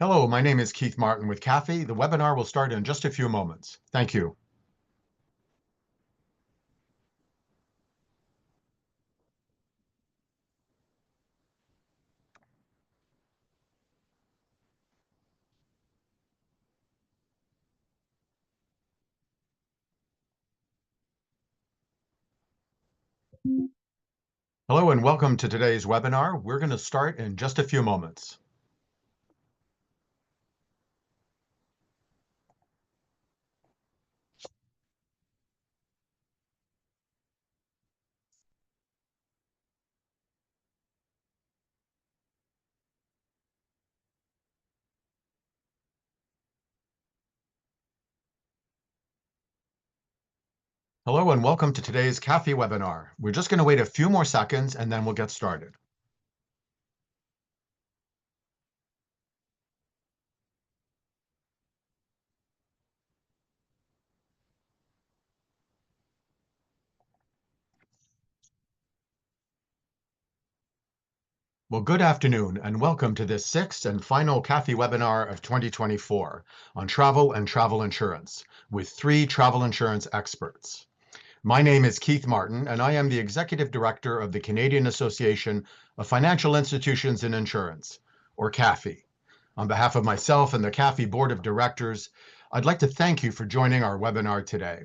Hello, my name is Keith Martin with CAFII. The webinar will start in just a few moments. Thank you. Hello and welcome to today's webinar. We're going to start in just a few moments. Hello and welcome to today's CAFII webinar. We're just going to wait a few more seconds and then we'll get started. Well, good afternoon and welcome to this sixth and final CAFII webinar of 2024 on travel and travel insurance with three travel insurance experts. My name is Keith Martin, and I am the Executive Director of the Canadian Association of Financial Institutions in Insurance, or CAFII. On behalf of myself and the CAFII Board of Directors, I'd like to thank you for joining our webinar today.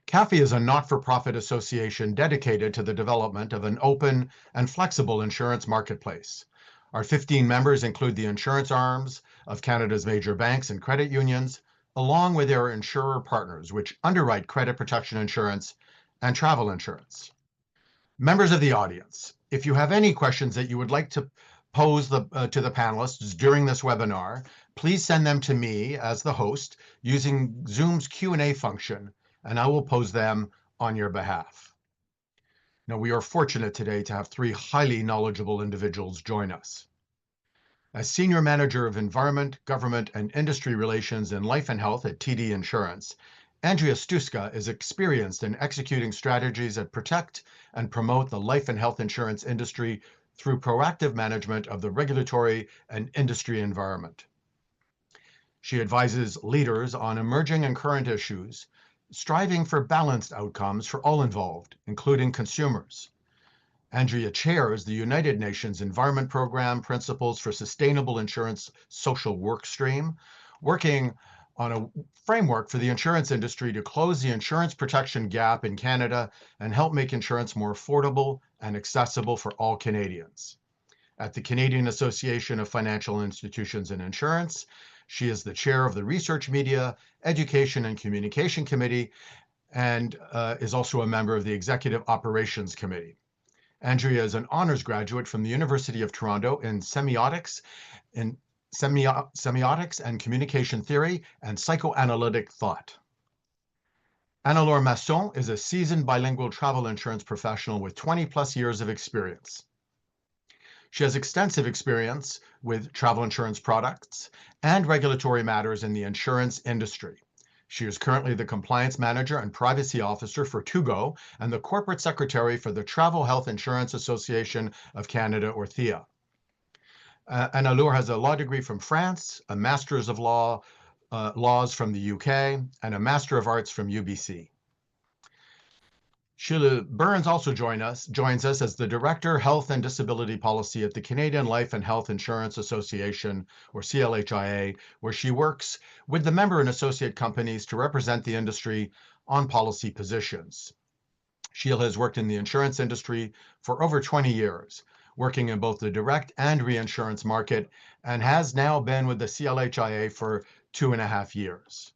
CAFII is a not-for-profit association dedicated to the development of an open and flexible insurance marketplace. Our 15 members include the insurance arms of Canada's major banks and credit unions, along with their insurer partners, which underwrite credit protection insurance and travel insurance. Members of the audience, if you have any questions that you would like to pose to the panelists during this webinar, please send them to me as the host using Zoom's Q&A function, and I will pose them on your behalf. Now, we are fortunate today to have three highly knowledgeable individuals join us. As Senior Manager of Environment, Government, and Industry Relations in Life and Health at TD Insurance, Andrea Stuska is experienced in executing strategies that protect and promote the life and health insurance industry through proactive management of the regulatory and industry environment. She advises leaders on emerging and current issues, striving for balanced outcomes for all involved, including consumers. Andrea chairs the United Nations Environment Program Principles for Sustainable Insurance Social Work Stream, working on a framework for the insurance industry to close the insurance protection gap in Canada and help make insurance more affordable and accessible for all Canadians. At the Canadian Association of Financial Institutions and Insurance, she is the chair of the Research, Media, Education, and Communication Committee and is also a member of the Executive Operations Committee. Andrea is an honors graduate from the University of Toronto in semiotics and communication theory and psychoanalytic thought. Annelaure Masson is a seasoned bilingual travel insurance professional with 20+ years of experience. She has extensive experience with travel insurance products and regulatory matters in the insurance industry. She is currently the Compliance Manager and Privacy Officer for Tugo and the Corporate Secretary for the Travel Health Insurance Association of Canada, or THIA. Annelaure has a law degree from France, a Master's of Laws from the UK, and a Master of Arts from UBC. Sheila Burns also joins us as the Director, Health and Disability Policy at the Canadian Life and Health Insurance Association, or CLHIA, where she works with the member and associate companies to represent the industry on policy positions. Sheila has worked in the insurance industry for over 20 years, working in both the direct and reinsurance market, and has now been with the CLHIA for 2.5 years.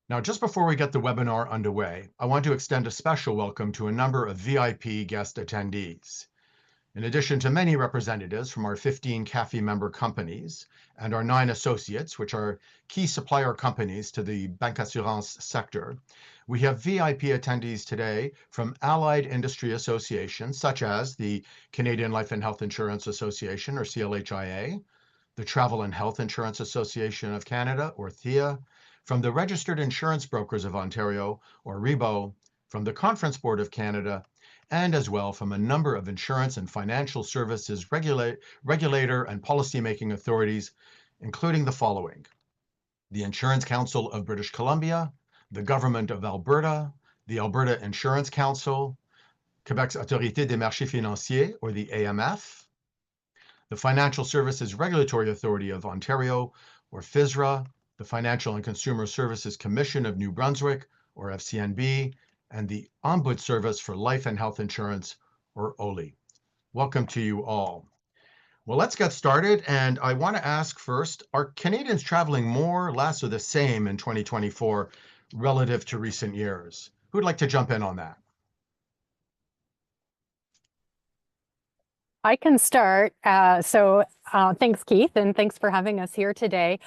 Now, just before we get the webinar underway, I want to extend a special welcome to a number of VIP guest attendees. In addition to many representatives from our 15 CAFII member companies and our 9 associates, which are key supplier companies to the bancassurance sector, we have VIP attendees today from allied industry associations such as the Canadian Life and Health Insurance Association, or CLHIA, the Travel and Health Insurance Association of Canada, or THIA, from the Registered Insurance Brokers of Ontario, or RIBO, from the Conference Board of Canada, and as well from a number of insurance and financial services regulator and policymaking authorities, including the following: the Insurance Council of British Columbia, the Government of Alberta, the Alberta Insurance Council, Quebec's Autorité des marchés financiers, or the AMF, the Financial Services Regulatory Authority of Ontario, or FSRA, the Financial and Consumer Services Commission of New Brunswick, or FCNB, and the Ombuds Service for Life and Health Insurance, or OLI. Welcome to you all. Well, let's get started. And I want to ask first, are Canadians traveling more, less, or the same in 2024 relative to recent years? Who'd like to jump in on that? I can start. Thanks, Keith, and thanks for having us here today.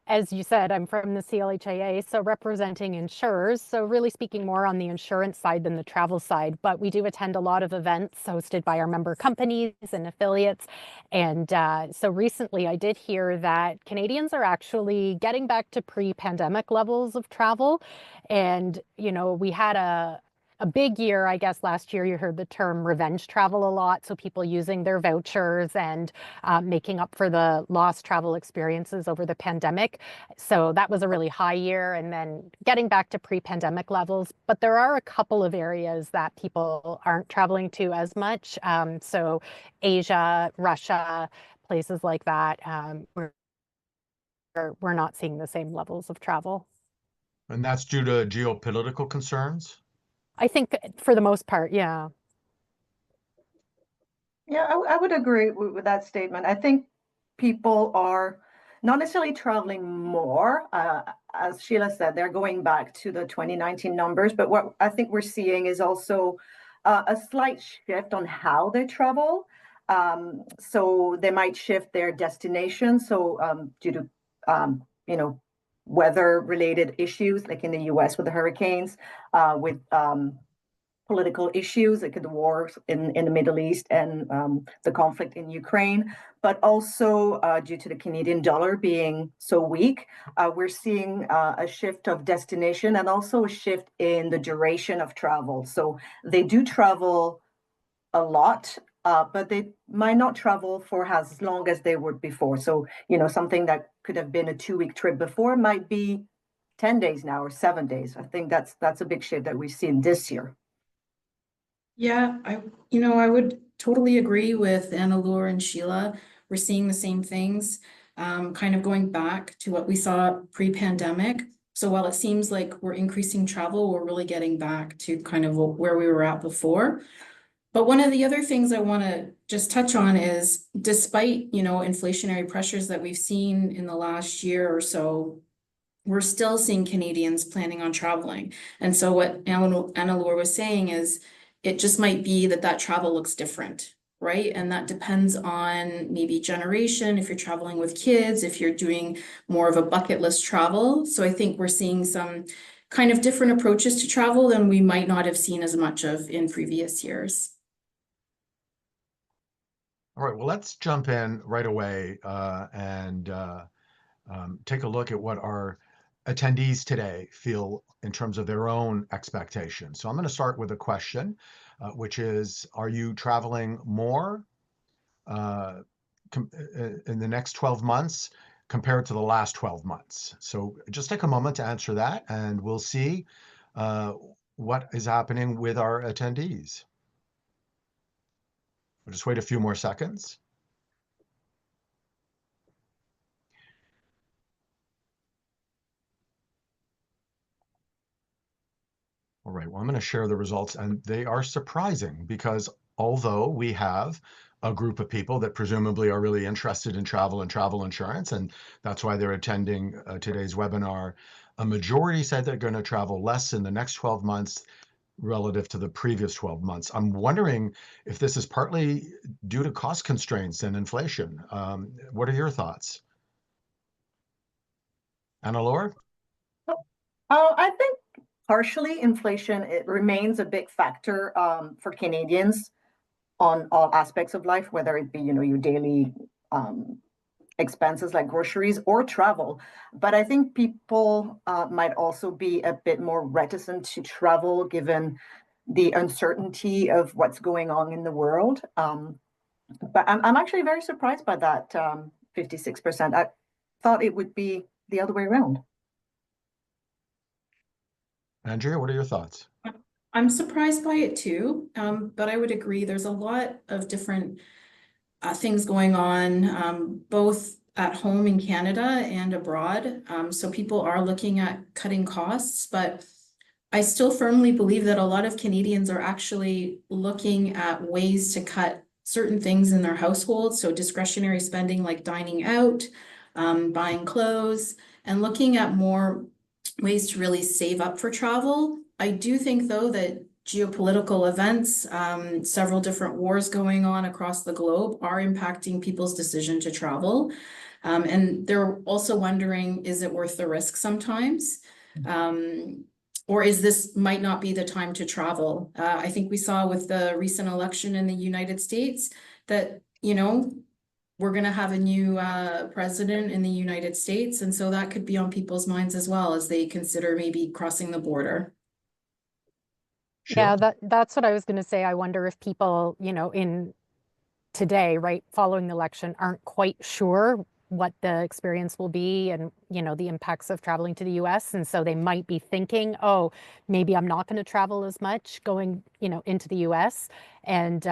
As you said, I'm from the CLHIA, so representing insurers, so really speaking more on the insurance side than the travel side, but we do attend a lot of events hosted by our member companies and affiliates. And so recently I did hear that Canadians are actually getting back to pre-pandemic levels of travel. And, you know, we had a big year, I guess last year you heard the term revenge travel a lot. So people using their vouchers and making up for the lost travel experiences over the pandemic. So that was a really high year, and then getting back to pre-pandemic levels. But there are a couple of areas that people aren't traveling to as much. So Asia, Russia, places like that, we're not seeing the same levels of travel. And that's due to geopolitical concerns? I think for the most part, yeah. Yeah, I would agree with that statement. I think people are not necessarily traveling more. As Sheila said, they're going back to the 2019 numbers. But what I think we're seeing is also a slight shift on how they travel. So they might shift their destination. So due to, weather-related issues, like in the US with the hurricanes, with political issues, like the wars in the Middle East and the conflict in Ukraine, but also due to the Canadian dollar being so weak, we're seeing a shift of destination and also a shift in the duration of travel. So they do travel a lot, but they might not travel for as long as they would before. So, something that could have been a 2-week trip before might be 10 days now or 7 days. I think that's a big shift that we've seen this year. Yeah, I would totally agree with Annelaure and Sheila. We're seeing the same things, kind of going back to what we saw pre-pandemic. So while it seems like we're increasing travel, we're really getting back to kind of where we were at before. But one of the other things I want to just touch on is, despite, inflationary pressures that we've seen in the last year or so, we're still seeing Canadians planning on traveling. And so what Annelaure was saying is, it just might be that travel looks different, right? And that depends on maybe generation, if you're traveling with kids, if you're doing more of a bucket list travel. So I think we're seeing some kind of different approaches to travel than we might not have seen as much of in previous years. All right, well, let's jump in right away and take a look at what our attendees today feel in terms of their own expectations. So I'm going to start with a question, which is, are you traveling more in the next 12 months compared to the last 12 months? So just take a moment to answer that, and we'll see what is happening with our attendees. We'll just wait a few more seconds. All right, well, I'm going to share the results, and they are surprising because although we have a group of people that presumably are really interested in travel and travel insurance, and that's why they're attending today's webinar, a majority said they're going to travel less in the next 12 months relative to the previous 12 months. I'm wondering if this is partly due to cost constraints and inflation. What are your thoughts? Annelaure? I think partially inflation, it remains a big factor for Canadians on all aspects of life, whether it be, your daily expenses like groceries or travel. But I think people might also be a bit more reticent to travel given the uncertainty of what's going on in the world. But I'm actually very surprised by that 56%. I thought it would be the other way around. Andrea, what are your thoughts? I'm surprised by it too, but I would agree there's a lot of different things going on, both at home in Canada and abroad. So people are looking at cutting costs, but I still firmly believe that a lot of Canadians are actually looking at ways to cut certain things in their household. So discretionary spending like dining out, buying clothes, and looking at more ways to really save up for travel. I do think though that geopolitical events, several different wars going on across the globe are impacting people's decision to travel. And they're also wondering, is it worth the risk sometimes? Or is this might not be the time to travel? I think we saw with the recent election in the United States that, you know, we're going to have a new president in the United States. And so that could be on people's minds as well as they consider maybe crossing the border. Yeah, that's what I was going to say. I wonder if people, you know, in today, right, following the election, aren't quite sure what the experience will be and, you know, the impacts of traveling to the US. And so they might be thinking, oh, maybe I'm not going to travel as much going, you know, into the US. And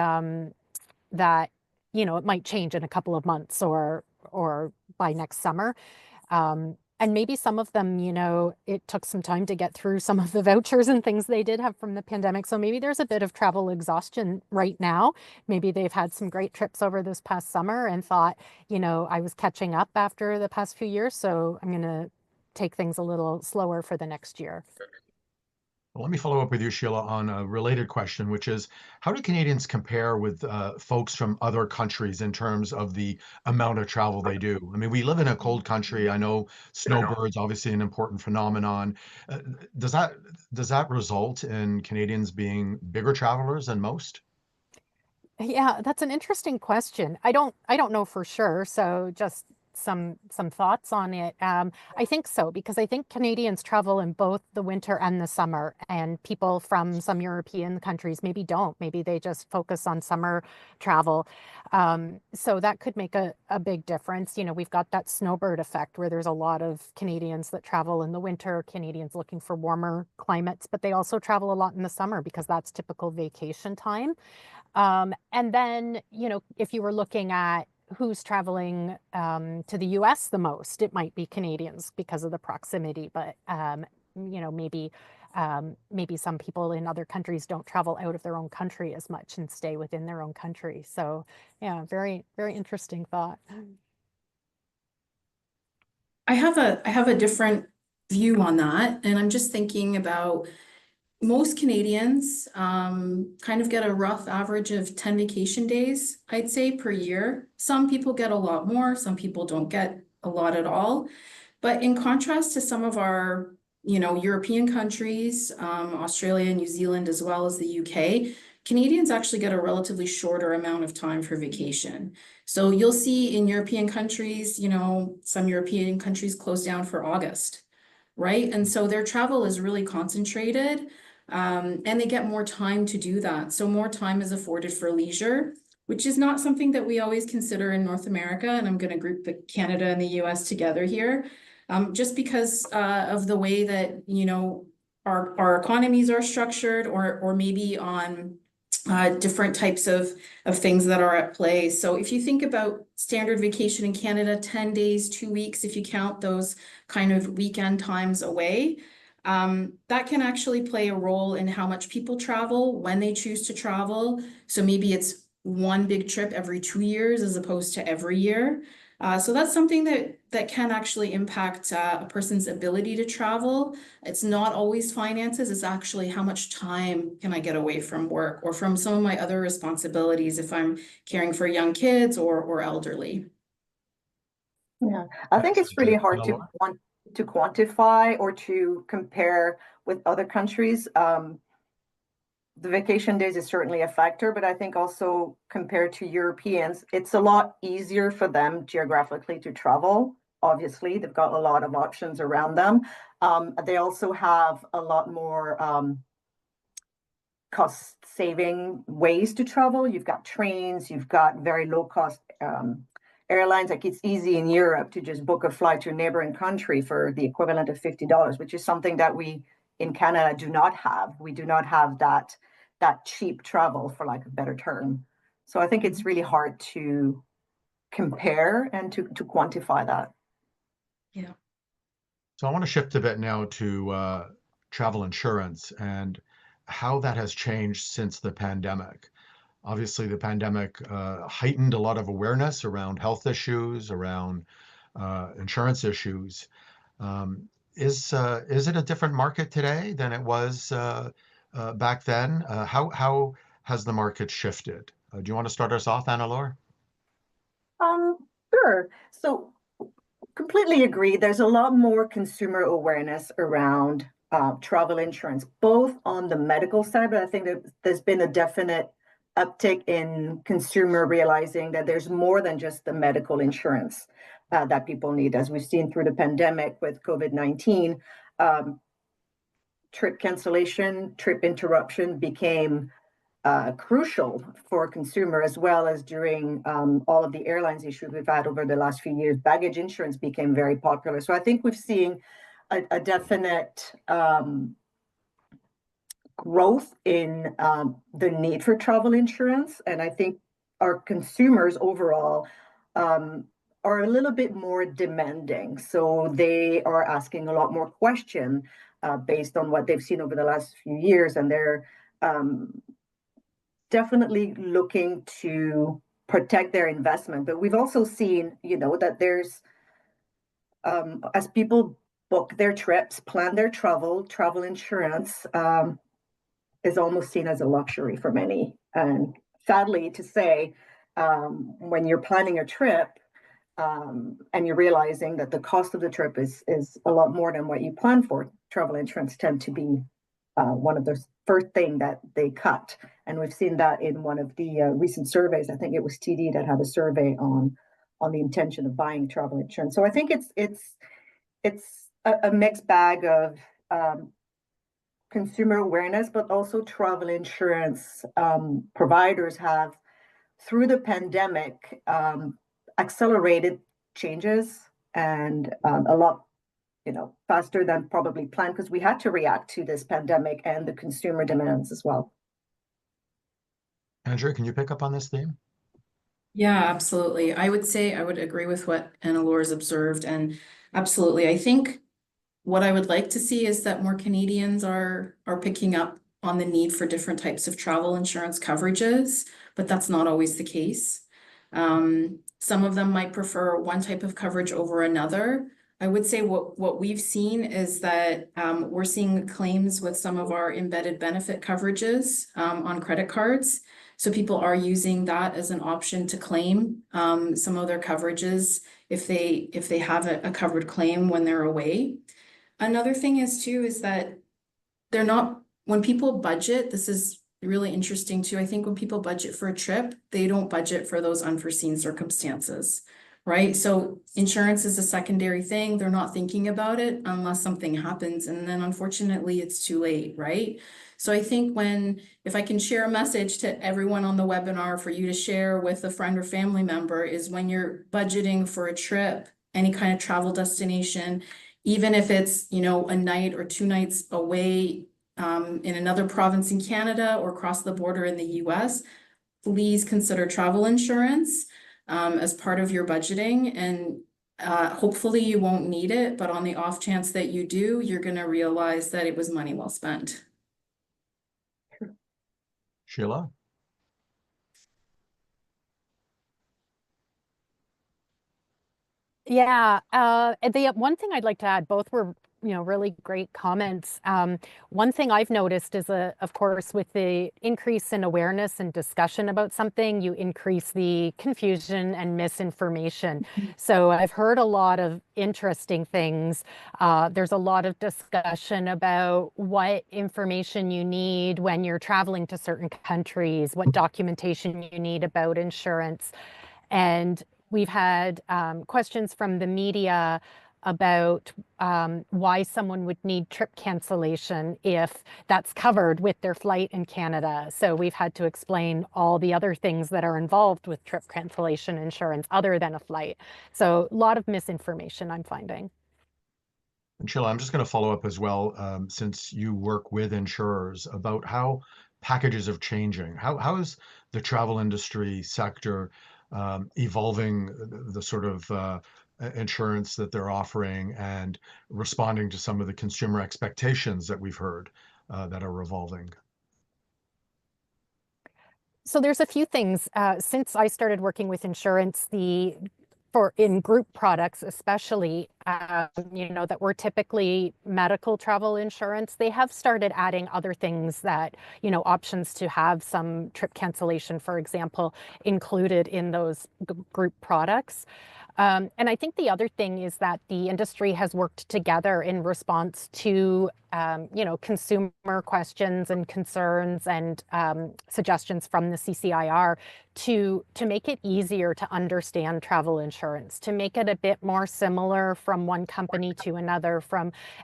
that, you know, it might change in a couple of months or by next summer. And maybe some of them, you know, it took some time to get through some of the vouchers and things they did have from the pandemic. So maybe there's a bit of travel exhaustion right now. Maybe they've had some great trips over this past summer and thought, you know, I was catching up after the past few years, so I'm going to take things a little slower for the next year. Well, let me follow up with you, Sheila, on a related question, which is how do Canadians compare with folks from other countries in terms of the amount of travel they do? I mean, we live in a cold country. I know snowbirds, obviously an important phenomenon. Does that result in Canadians being bigger travelers than most? Yeah, that's an interesting question. I don't know for sure. So just some thoughts on it. I think so because I think Canadians travel in both the winter and the summer, and people from some European countries maybe don't. Maybe they just focus on summer travel. So that could make a big difference. You know, we've got that snowbird effect where there's a lot of Canadians that travel in the winter, Canadians looking for warmer climates, but they also travel a lot in the summer because that's typical vacation time. And then, you know, if you were looking at who's traveling to the US the most, it might be Canadians because of the proximity, but you know, maybe some people in other countries don't travel out of their own country as much and stay within their own country. So yeah, very, very interesting thought. I have a different view on that, and I'm just thinking about most Canadians kind of get a rough average of 10 vacation days, I'd say, per year. Some people get a lot more, some people don't get a lot at all. But in contrast to some of our, you know, European countries, Australia, New Zealand, as well as the UK, Canadians actually get a relatively shorter amount of time for vacation. So you'll see in European countries, you know, some European countries close down for August, right? And so their travel is really concentrated. And they get more time to do that. So more time is afforded for leisure, which is not something that we always consider in North America. And I'm going to group Canada and the US together here, just because of the way that, you know, our economies are structured or maybe on different types of things that are at play. So if you think about standard vacation in Canada, 10 days, 2 weeks, if you count those kind of weekend times away, that can actually play a role in how much people travel, when they choose to travel. So maybe it's one big trip every 2 years as opposed to every year. So that's something that can actually impact a person's ability to travel. It's not always finances, it's actually how much time can I get away from work or from some of my other responsibilities if I'm caring for young kids or elderly. Yeah, I think it's really hard to quantify or to compare with other countries. The vacation days is certainly a factor, but I think also compared to Europeans, it's a lot easier for them geographically to travel. Obviously, they've got a lot of options around them. They also have a lot more cost-saving ways to travel. You've got trains, you've got very low-cost airlines. Like, it's easy in Europe to just book a flight to a neighboring country for the equivalent of $50, which is something that we in Canada do not have. We do not have that cheap travel, for lack of a better term. So I think it's really hard to compare and to quantify that. Yeah. So I want to shift a bit now to travel insurance and how that has changed since the pandemic. Obviously, the pandemic heightened a lot of awareness around health issues, around insurance issues. Is it a different market today than it was back then? How has the market shifted? Do you want to start us off, Annelaure? Sure. So completely agree. There's a lot more consumer awareness around travel insurance, both on the medical side, but I think that there's been a definite uptick in consumer realizing that there's more than just the medical insurance that people need. As we've seen through the pandemic with COVID-19, trip cancellation, trip interruption became crucial for consumer, as well as during all of the airlines issues we've had over the last few years. Baggage insurance became very popular. So I think we've seen a definite growth in the need for travel insurance. And I think our consumers overall are a little bit more demanding. So they are asking a lot more questions based on what they've seen over the last few years. And they're definitely looking to protect their investment. But we've also seen, that there's, as people book their trips, plan their travel insurance is almost seen as a luxury for many. And sadly to say, when you're planning a trip and you're realizing that the cost of the trip is a lot more than what you plan for, travel insurance tend to be one of the first thing that they cut. And we've seen that in one of the recent surveys. I think it was TD that had a survey on the intention of buying travel insurance. So I think it's a mixed bag of consumer awareness, but also travel insurance providers have, through the pandemic, accelerated changes and a lot faster than probably planned, because we had to react to this pandemic and the consumer demands as well. Andrea, can you pick up on this theme? Yeah, absolutely. I would say I would agree with what Annelaure has observed, and absolutely. I think what I would like to see is that more Canadians are picking up on the need for different types of travel insurance coverages, but that's not always the case. Some of them might prefer one type of coverage over another. I would say what we've seen is that we're seeing claims with some of our embedded benefit coverages on credit cards. So people are using that as an option to claim some of their coverages if they have a covered claim when they're away. Another thing is that they're not, when people budget, this is really interesting too. I think when people budget for a trip, they don't budget for those unforeseen circumstances, right? So insurance is a secondary thing. They're not thinking about it unless something happens. And then unfortunately it's too late, right? So I think if I can share a message to everyone on the webinar for you to share with a friend or family member, is when you're budgeting for a trip, any kind of travel destination, even if it's, a night or 2 nights away in another province in Canada or across the border in the US, please consider travel insurance as part of your budgeting. And hopefully you won't need it, but on the off chance that you do, you're going to realize that it was money well spent. Sheila? Yeah, the one thing I'd like to add, both were, really great comments. One thing I've noticed is, of course, with the increase in awareness and discussion about something, you increase the confusion and misinformation. So I've heard a lot of interesting things. There's a lot of discussion about what information you need when you're traveling to certain countries, what documentation you need about insurance. And we've had questions from the media about why someone would need trip cancellation if that's covered with their flight in Canada. So we've had to explain all the other things that are involved with trip cancellation insurance other than a flight. So a lot of misinformation I'm finding. And Sheila, I'm just going to follow up as well, since you work with insurers, about how packages are changing. How is the travel industry sector evolving the sort of insurance that they're offering and responding to some of the consumer expectations that we've heard that are revolving? So there's a few things. Since I started working with insurance, in group products, especially, that were typically medical travel insurance, they have started adding other things that, options to have some trip cancellation, for example, included in those group products. And I think the other thing is that the industry has worked together in response to, consumer questions and concerns and suggestions from the CCIR to make it easier to understand travel insurance, to make it a bit more similar from one company to another,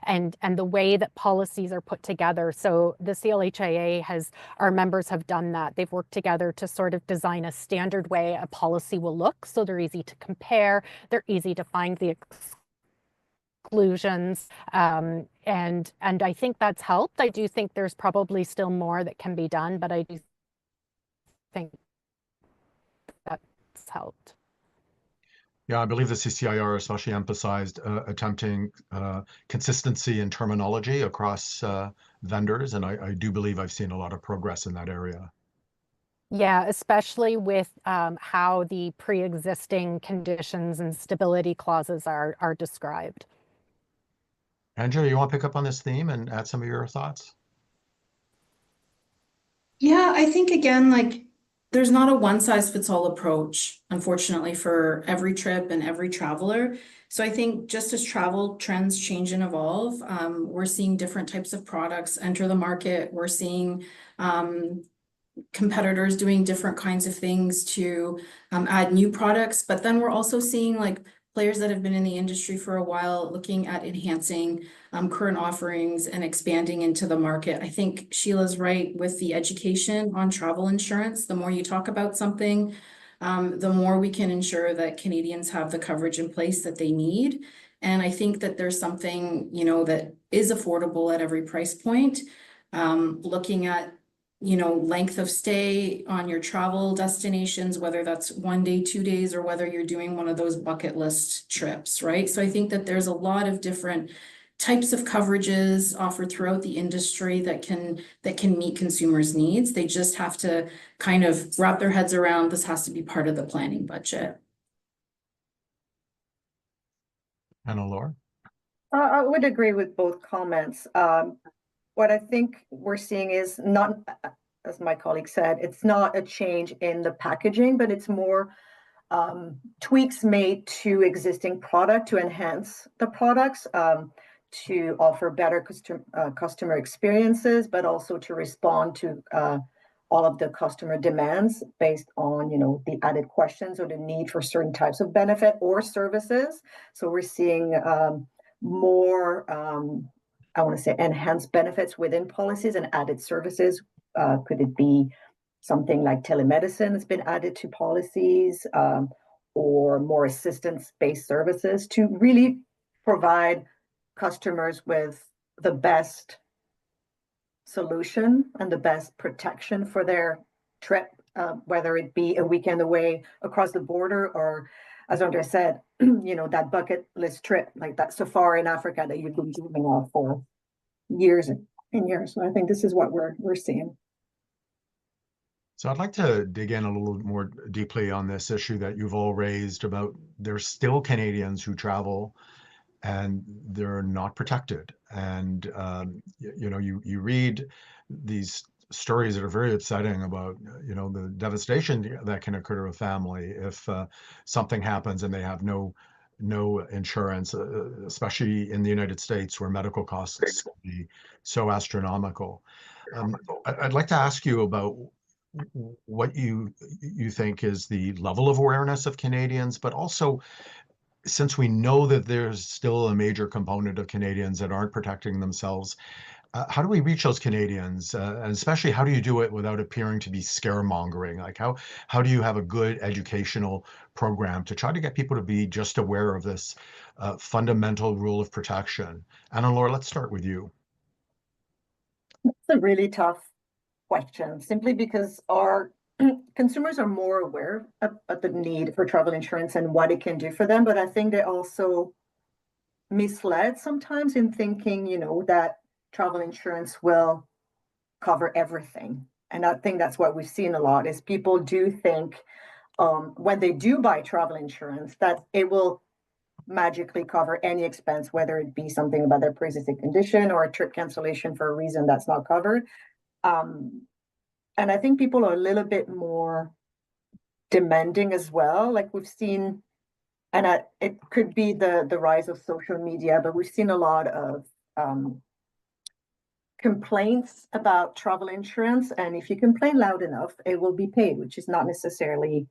and the way that policies are put together. So the CLHIA our members have done that. They've worked together to sort of design a standard way a policy will look, so they're easy to compare, they're easy to find the exclusions, and I think that's helped. I do think there's probably still more that can be done, but I do think that's helped. Yeah, I believe the CCIR especially emphasized attempting consistency in terminology across vendors, and I do believe I've seen a lot of progress in that area. Yeah, especially with how the pre-existing conditions and stability clauses are described. Andrea, you want to pick up on this theme and add some of your thoughts? Yeah, I think again, like there's not a one size fits all approach, unfortunately, for every trip and every traveler. So I think just as travel trends change and evolve, we're seeing different types of products enter the market. We're seeing competitors doing different kinds of things to add new products, but then we're also seeing like players that have been in the industry for a while looking at enhancing current offerings and expanding into the market. I think Sheila's right with the education on travel insurance. The more you talk about something, the more we can ensure that Canadians have the coverage in place that they need. And I think that there's something, that is affordable at every price point. Looking at length of stay on your travel destinations, whether that's 1 day, 2 days, or whether you're doing one of those bucket list trips, right? So I think that there's a lot of different types of coverages offered throughout the industry that can meet consumers' needs. They just have to kind of wrap their heads around this has to be part of the planning budget. Annelaure? I would agree with both comments. What I think we're seeing is not, as my colleague said, it's not a change in the packaging, but it's more tweaks made to existing product to enhance the products, to offer better customer experiences, but also to respond to all of the customer demands based on, the added questions or the need for certain types of benefit or services. So we're seeing more, I want to say, enhanced benefits within policies and added services. Could it be something like telemedicine has been added to policies, or more assistance-based services to really provide customers with the best solution and the best protection for their trip, whether it be a weekend away across the border or, as Andrea said, that bucket list trip, like that safari in Africa that you've been dreaming of for years and years. So I think this is what we're seeing. So I'd like to dig in a little more deeply on this issue that you've all raised about there's still Canadians who travel and they're not protected. And you read these stories that are very upsetting about the devastation that can occur to a family if something happens and they have no insurance, especially in the United States where medical costs can be so astronomical. I'd like to ask you about what you think is the level of awareness of Canadians, but also since we know that there's still a major component of Canadians that aren't protecting themselves, how do we reach those Canadians? And especially, how do you do it without appearing to be scaremongering? Like, how do you have a good educational program to try to get people to be just aware of this fundamental rule of protection? Annelaure, let's start with you. It's a really tough question, simply because our consumers are more aware of the need for travel insurance and what it can do for them. But I think they're also misled sometimes in thinking, that travel insurance will cover everything. And I think that's what we've seen a lot is people do think when they do buy travel insurance that it will magically cover any expense, whether it be something about their pre-existing condition or a trip cancellation for a reason that's not covered. And I think people are a little bit more demanding as well. Like we've seen, and it could be the rise of social media, but we've seen a lot of complaints about travel insurance. And if you complain loud enough, it will be paid, which is not necessarily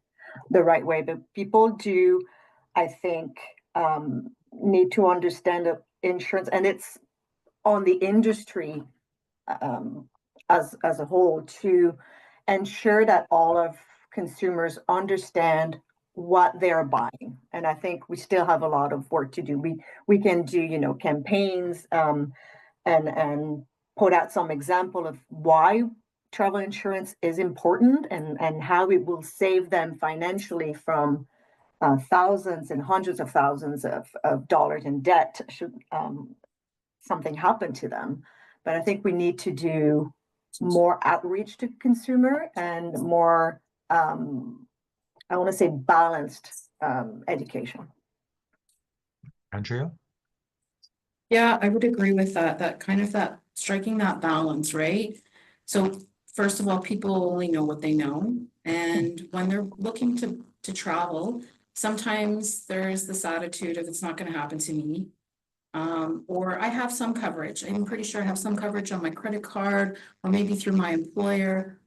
the right way. But people do, I think, need to understand the insurance, and it's on the industry as a whole to ensure that all of consumers understand what they're buying. And I think we still have a lot of work to do. We can do, campaigns and put out some example of why travel insurance is important and how it will save them financially from thousands and hundreds of thousands of dollars in debt should something happen to them. But I think we need to do more outreach to consumer and more, I want to say, balanced education. Andrea? Yeah, I would agree with that. That striking that balance, right? So first of all, people only know what they know. And when they're looking to travel, sometimes there's this attitude of it's not going to happen to me. Or I have some coverage. I'm pretty sure I have some coverage on my credit card or maybe through my employer.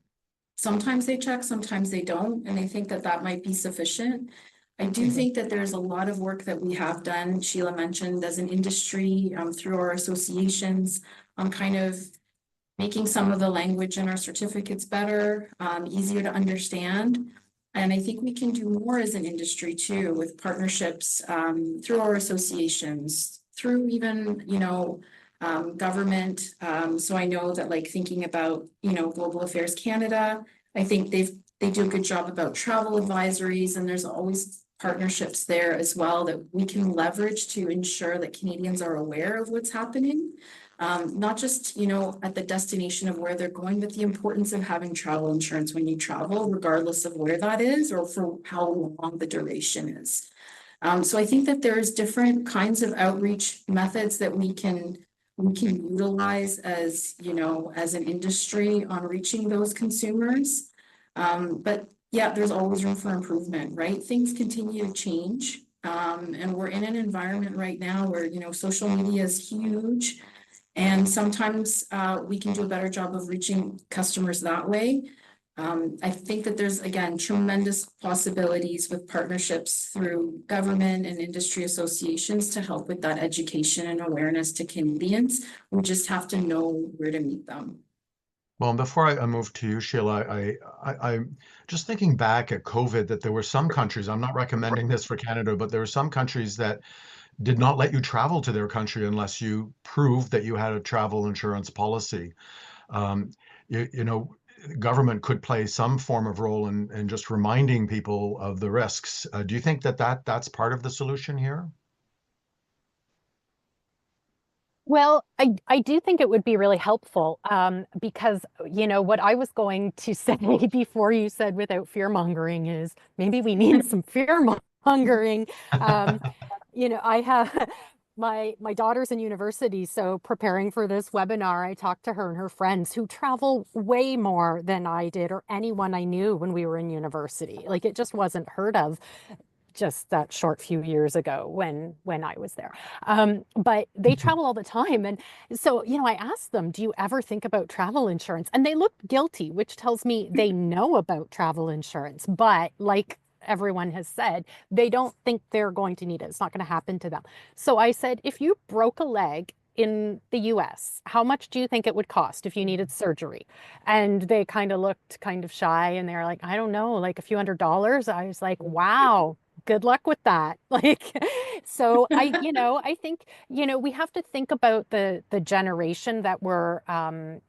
Sometimes they check, sometimes they don't, and they think that that might be sufficient. I do think that there's a lot of work that we have done, Sheila mentioned, as an industry through our associations on kind of making some of the language in our certificates better, easier to understand. And I think we can do more as an industry too, with partnerships through our associations, through even, government. So I know that like thinking about, Global Affairs Canada, I think they do a good job about travel advisories, and there's always partnerships there as well that we can leverage to ensure that Canadians are aware of what's happening. Not just, at the destination of where they're going, but the importance of having travel insurance when you travel, regardless of where that is or for how long the duration is. So I think that there's different kinds of outreach methods that we can utilize as, as an industry on reaching those consumers. But yeah, there's always room for improvement, right? Things continue to change. And we're in an environment right now where, social media is huge. And sometimes we can do a better job of reaching customers that way. I think that there's, again, tremendous possibilities with partnerships through government and industry associations to help with that education and awareness to Canadians. We just have to know where to meet them. Well, before I move to you, Sheila, I'm just thinking back at COVID that there were some countries, I'm not recommending this for Canada, but there were some countries that did not let you travel to their country unless you proved that you had a travel insurance policy. Government could play some form of role in just reminding people of the risks. Do you think that's part of the solution here? Well, I do think it would be really helpful because, what I was going to say before you said without fear mongering is maybe we need some fear mongering. I have my daughter's in university, so preparing for this webinar, I talked to her and her friends who travel way more than I did or anyone I knew when we were in university. Like it just wasn't heard of just that short few years ago when I was there. But they travel all the time. And so, I asked them, do you ever think about travel insurance? And they looked guilty, which tells me they know about travel insurance. But like everyone has said, they don't think they're going to need it. It's not going to happen to them. So I said, if you broke a leg in the US, how much do you think it would cost if you needed surgery? And they kind of looked kind of shy and they're like, I don't know, like a few $100s. I was like, wow, good luck with that. Like, so I think, we have to think about the generation that we're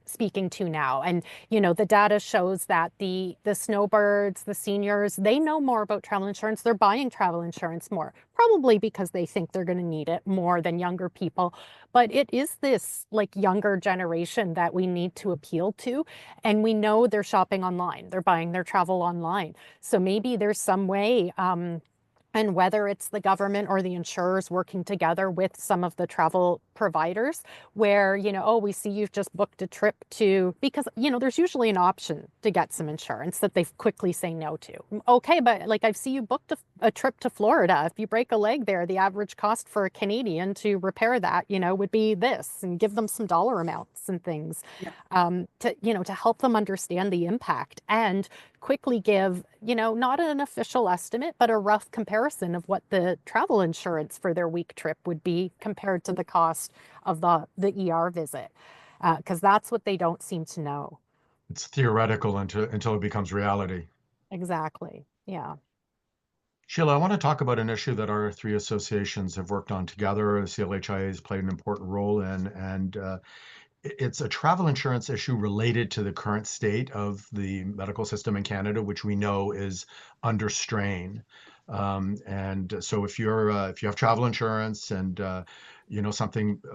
speaking to now. And, the data shows that the snowbirds, the seniors, they know more about travel insurance. They're buying travel insurance more, probably because they think they're going to need it more than younger people. But it is this like younger generation that we need to appeal to. And we know they're shopping online. They're buying their travel online. So maybe there's some way, and whether it's the government or the insurers working together with some of the travel providers where, oh, we see you've just booked a trip to, because, there's usually an option to get some insurance that they quickly say no to. Okay, but like I see you booked a trip to Florida. If you break a leg there, the average cost for a Canadian to repair that, would be this, and give them some dollar amounts and things, to help them understand the impact and quickly give, not an official estimate, but a rough comparison of what the travel insurance for their week trip would be compared to the cost of the ER visit, because that's what they don't seem to know. It's theoretical until it becomes reality. Exactly. Yeah. Sheila, I want to talk about an issue that our three associations have worked on together. CLHIA has played an important role in, and it's a travel insurance issue related to the current state of the medical system in Canada, which we know is under strain. And so if you have travel insurance and a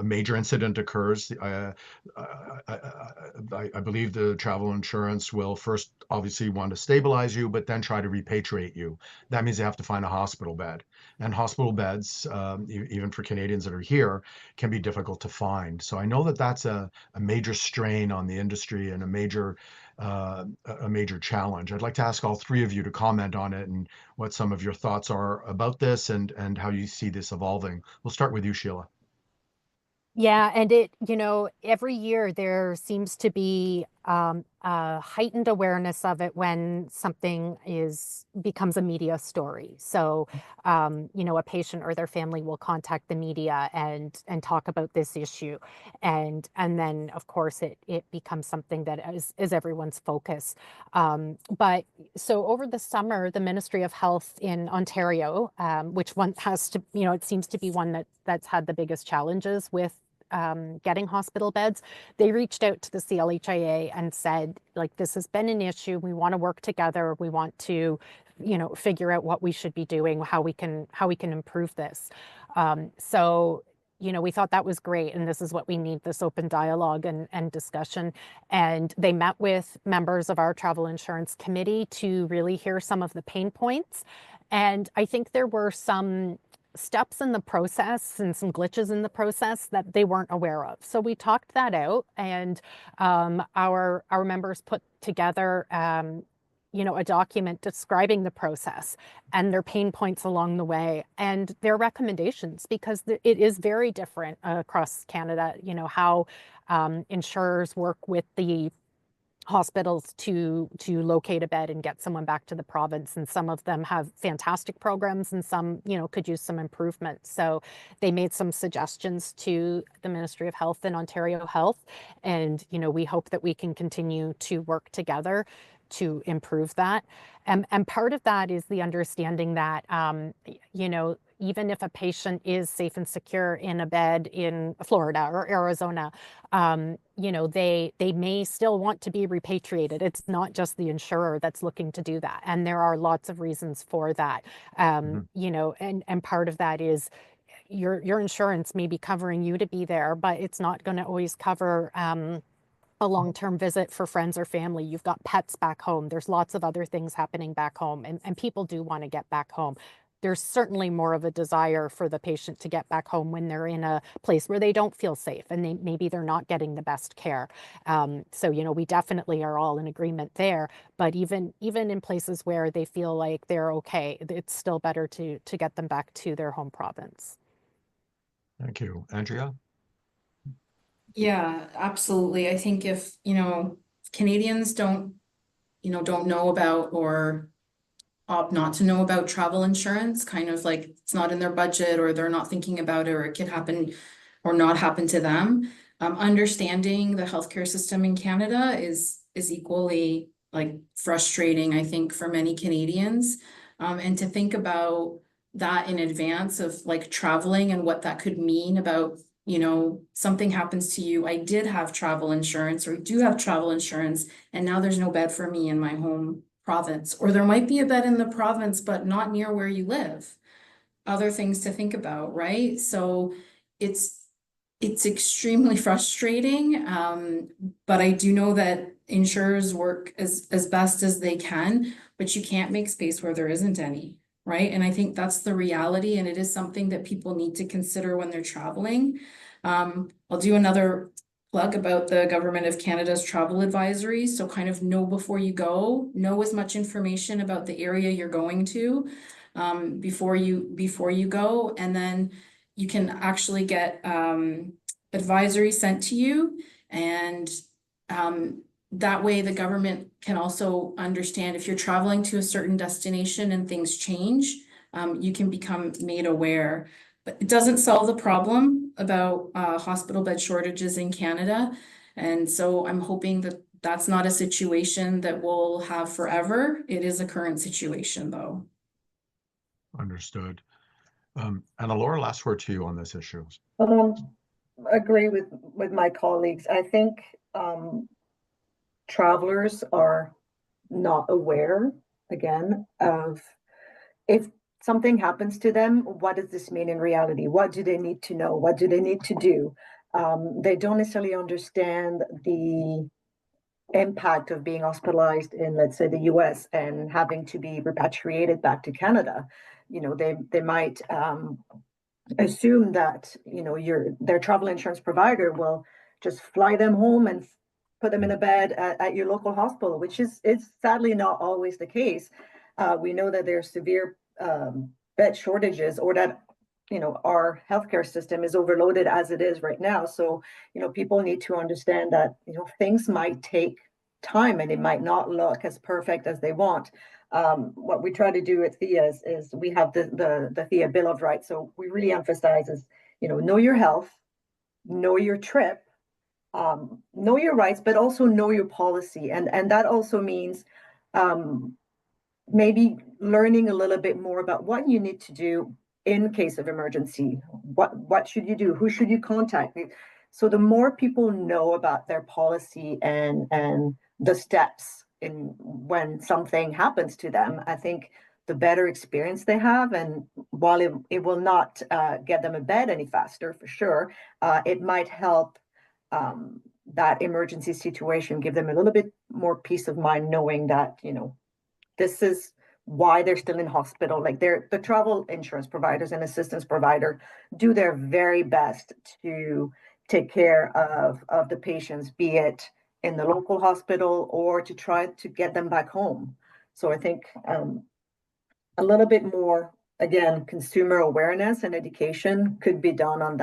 major incident occurs, I believe the travel insurance will first obviously want to stabilize you, but then try to repatriate you. That means they have to find a hospital bed, and hospital beds, even for Canadians that are here, can be difficult to find. So I know that that's a major strain on the industry and a major challenge. I'd like to ask all three of you to comment on it and what some of your thoughts are about this and how you see this evolving. We'll start with you, Sheila. Yeah, and every year there seems to be a heightened awareness of it when something becomes a media story. So, a patient or their family will contact the media and talk about this issue, and then of course it becomes something that is everyone's focus. But so over the summer, the Ministry of Health in Ontario, which one has to, it seems to be one that's had the biggest challenges with getting hospital beds, they reached out to the CLHIA and said, like, this has been an issue. We want to work together. We want to, figure out what we should be doing, how we can improve this. So, we thought that was great. And this is what we need, this open dialogue and discussion. And they met with members of our travel insurance committee to really hear some of the pain points. And I think there were some steps in the process and some glitches in the process that they weren't aware of. So we talked that out, and our members put together a document describing the process and their pain points along the way and their recommendations, because it is very different across Canada, how insurers work with the hospitals to locate a bed and get someone back to the province. And some of them have fantastic programs and some, could use some improvement. So they made some suggestions to the Ministry of Health and Ontario Health. And, we hope that we can continue to work together to improve that. And part of that is the understanding that, even if a patient is safe and secure in a bed in Florida or Arizona, they may still want to be repatriated. It's not just the insurer that's looking to do that. And there are lots of reasons for that. And part of that is your insurance may be covering you to be there, but it's not going to always cover a long-term visit for friends or family. You've got pets back home. There's lots of other things happening back home, and people do want to get back home. There's certainly more of a desire for the patient to get back home when they're in a place where they don't feel safe and maybe they're not getting the best care. So, we definitely are all in agreement there. But even in places where they feel like they're okay, it's still better to get them back to their home province. Thank you. Andrea? Yeah, absolutely. I think if, Canadians don't know about or opt not to know about travel insurance, kind of like it's not in their budget or they're not thinking about it or it could happen or not happen to them. Understanding the healthcare system in Canada is equally like frustrating, I think, for many Canadians. And to think about that in advance of like traveling and what that could mean about, you know, something happens to you. I did have travel insurance or do have travel insurance, and now there's no bed for me in my home province, or there might be a bed in the province, but not near where you live. Other things to think about, right? So it's extremely frustrating. But I do know that insurers work as best as they can, but you can't make space where there isn't any, right? And I think that's the reality, and it is something that people need to consider when they're traveling. I'll do another plug about the Government of Canada's travel advisory. So kind of know before you go, know as much information about the area you're going to before you go, and then you can actually get advisory sent to you, and that way the government can also understand if you're traveling to a certain destination and things change, you can become made aware. But it doesn't solve the problem about hospital bed shortages in Canada. And so I'm hoping that that's not a situation that we'll have forever. It is a current situation, though. Understood. Annelaure, last word to you on this issue. Agree with my colleagues. I think travelers are not aware, again, of if something happens to them, what does this mean in reality? What do they need to know? What do they need to do? They don't necessarily understand the impact of being hospitalized in, let's say, the US and having to be repatriated back to Canada. You know, they might assume that, you know, their travel insurance provider will just fly them home and put them in a bed at your local hospital, which is sadly not always the case. We know that there's severe bed shortages, or that, you know, our healthcare system is overloaded as it is right now. So, you know, people need to understand that, you know, things might take time and it might not look as perfect as they want. What we try to do at CAFII is we have the CAFII Bill of Rights. So we really emphasize is, you know your health, know your trip, know your rights, but also know your policy. And that also means maybe learning a little bit more about what you need to do in case of emergency. What should you do? Who should you contact? So the more people know about their policy and the steps in when something happens to them, I think the better experience they have. And while it will not get them a bed any faster, for sure, it might help that emergency situation, give them a little bit more peace of mind, knowing that, you know, this is why they're still in hospital. Like the travel insurance providers and assistance provider do their very best to take care of the patients, be it in the local hospital or to try to get them back home. So I think a little bit more, again, consumer awareness and education could be done on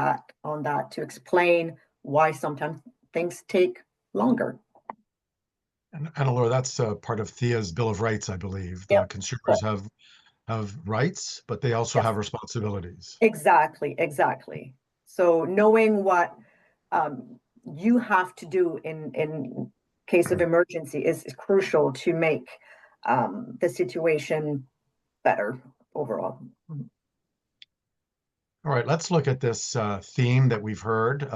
that to explain why sometimes things take longer. And Annelaure, that's part of Thea's Bill of Rights, I believe. The Yep. consumers have rights, but they also have responsibilities. Exactly. So knowing what you have to do in case of emergency is crucial to make the situation better overall. All right, let's look at this theme that we've heard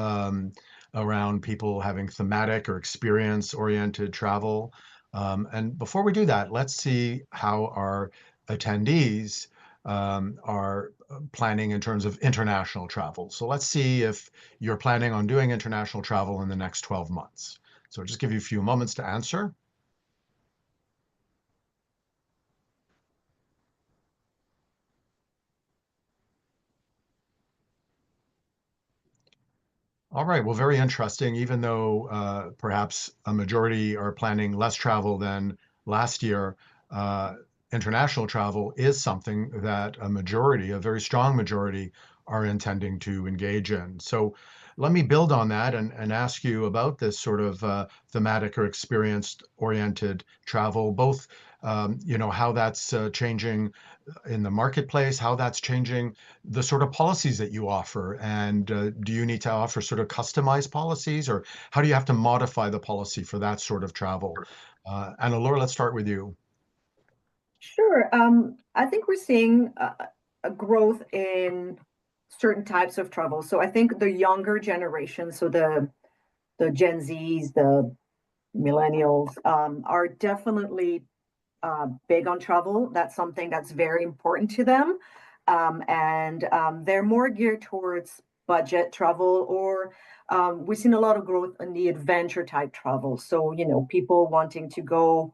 around people having thematic or experience-oriented travel. And before we do that, let's see how our attendees are planning in terms of international travel. So let's see if you're planning on doing international travel in the next 12 months. So just give you a few moments to answer. All right, well, very interesting. Even though perhaps a majority are planning less travel than last year, international travel is something that a very strong majority, are intending to engage in. So let me build on that and ask you about this sort of thematic or experience-oriented travel, both you know, how that's changing in the marketplace, how that's changing the sort of policies that you offer. And do you need to offer sort of customized policies, or how do you have to modify the policy for that sort of travel? Annelaure, let's start with you. Sure. I think we're seeing a growth in certain types of travel. So I think the younger generation, so the Gen Zs, the millennials, are definitely big on travel. That's something that's very important to them. And they're more geared towards budget travel, or we've seen a lot of growth in the adventure type travel. So, you know, people wanting to go,